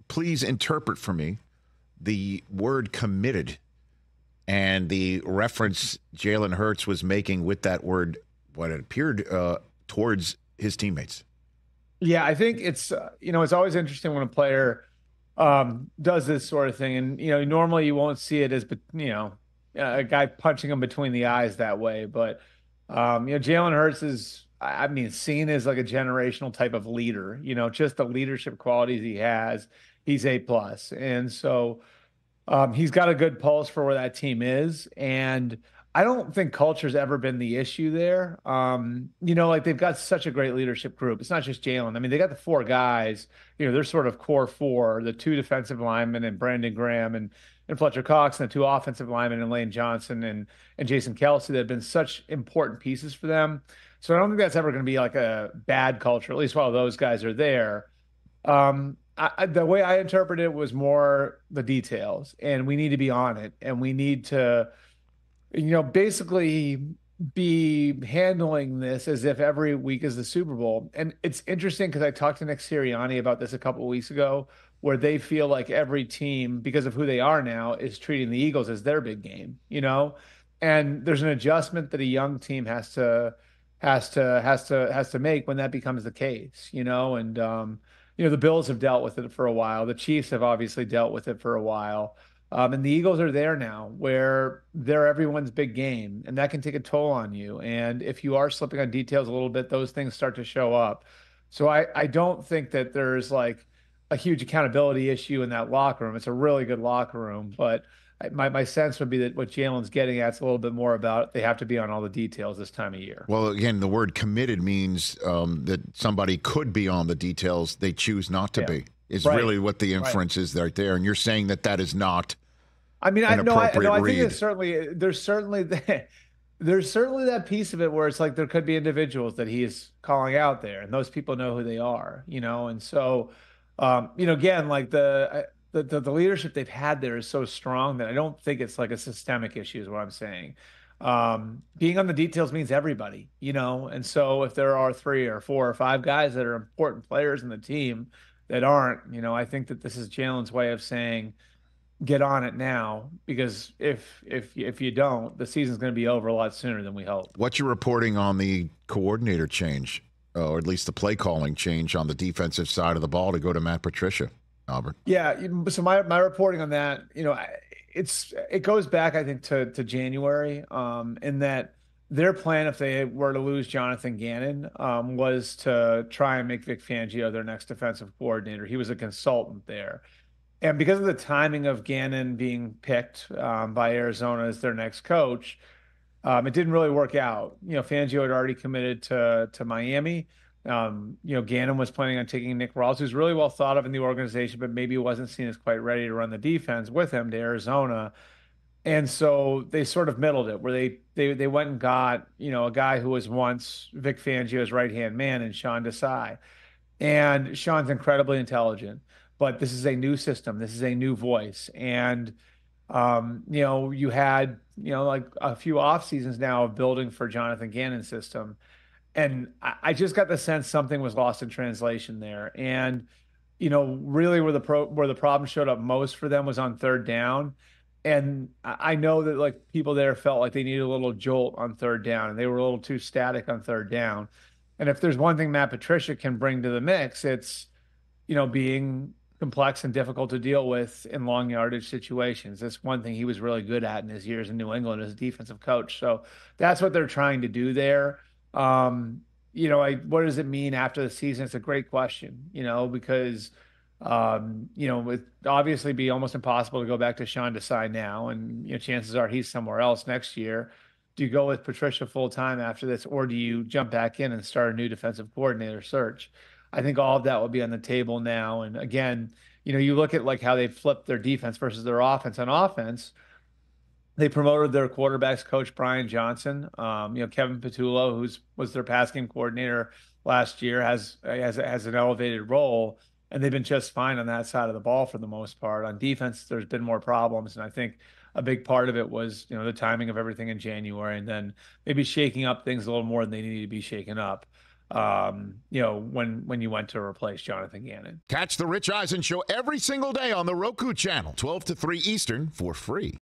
Please interpret for me the word committed and the reference Jalen Hurts was making with that word, what it appeared towards his teammates. Yeah, I think it's always interesting when a player does this sort of thing. And, normally you won't see it as, a guy punching him between the eyes that way. But, Jalen Hurts is, I mean, seen as like a generational type of leader, just the leadership qualities he has, he's A plus. And so, he's got a good pulse for where that team is. And I don't think culture's ever been the issue there. Like they've got such a great leadership group. It's not just Jalen. I mean, they got the four guys, they're sort of core four, the two defensive linemen and Brandon Graham and Fletcher Cox, and the two offensive linemen and Lane Johnson and Jason Kelsey that have been such important pieces for them. So I don't think that's ever going to be like a bad culture, at least while those guys are there. The way I interpret it was more the details, and we need to be on it, and we need to, basically be handling this as if every week is the Super Bowl. And it's interesting because I talked to Nick Sirianni about this a couple of weeks ago, where they feel like every team, because of who they are now, is treating the Eagles as their big game. And there's an adjustment that a young team has to make when that becomes the case. And the Bills have dealt with it for a while. The Chiefs have obviously dealt with it for a while. And the Eagles are there now where they're everyone's big game, and that can take a toll on you. And if you are slipping on details a little bit, those things start to show up. So I don't think that there's like a huge accountability issue in that locker room. It's a really good locker room, but my sense would be that what Jalen's getting at is a little bit more about they have to be on all the details this time of year. Well, again, the word committed means that somebody could be on the details. They choose not to Yeah. be, is Right. really what the Right. inference is right there. And you're saying that that is not I mean, an appropriate I think read. there's certainly there's certainly that piece of it where it's like there could be individuals that he is calling out there, and those people know who they are. And so, again, like the leadership they've had there is so strong that I don't think it's like a systemic issue, is what I'm saying. Being on the details means everybody. And so if there are three or four or five guys that are important players in the team that aren't, I think that this is Jalen's way of saying get on it now, because if you don't, the season's going to be over a lot sooner than we hope. What's your reporting on the coordinator change, or at least the play calling change on the defensive side of the ball to go to Matt Patricia, Albert? Yeah, so my reporting on that, it goes back, I think, to January, in that their plan, if they were to lose Jonathan Gannon, was to try and make Vic Fangio their next defensive coordinator. He was a consultant there. And because of the timing of Gannon being picked by Arizona as their next coach, it didn't really work out. Fangio had already committed to Miami. Gannon was planning on taking Nick Rawls, who's really well thought of in the organization, but maybe wasn't seen as quite ready to run the defense with him, to Arizona. And so they sort of middled it, where they went and got a guy who was once Vic Fangio's right hand man, in Sean Desai. And Sean's incredibly intelligent, but this is a new system. This is a new voice. And, you had, like a few off seasons now of building for Jonathan Gannon's system. And I just got the sense something was lost in translation there. And, really where the problem showed up most for them was on third down. And I know that like people there felt like they needed a little jolt on third down, and they were a little too static on third down. And if there's one thing Matt Patricia can bring to the mix, it's, being complex and difficult to deal with in long yardage situations. That's one thing he was really good at in his years in New England as a defensive coach. So that's what they're trying to do there. What does it mean after the season? It's a great question, because it obviously be almost impossible to go back to Sean Desai now, and chances are he's somewhere else next year. Do you go with Patricia full time after this, or do you jump back in and start a new defensive coordinator search? I think all of that will be on the table now. And again, you look at like how they flipped their defense versus their offense. On offense, they promoted their quarterbacks coach Brian Johnson. Kevin Patullo, who's was their pass game coordinator last year, has an elevated role, and they've been just fine on that side of the ball for the most part. On defense, there's been more problems, and I think a big part of it was the timing of everything in January, and then maybe shaking up things a little more than they needed to be shaken up. when you went to replace Jonathan Gannon. Catch the Rich Eisen Show every single day on the Roku channel, 12 to 3 Eastern, for free.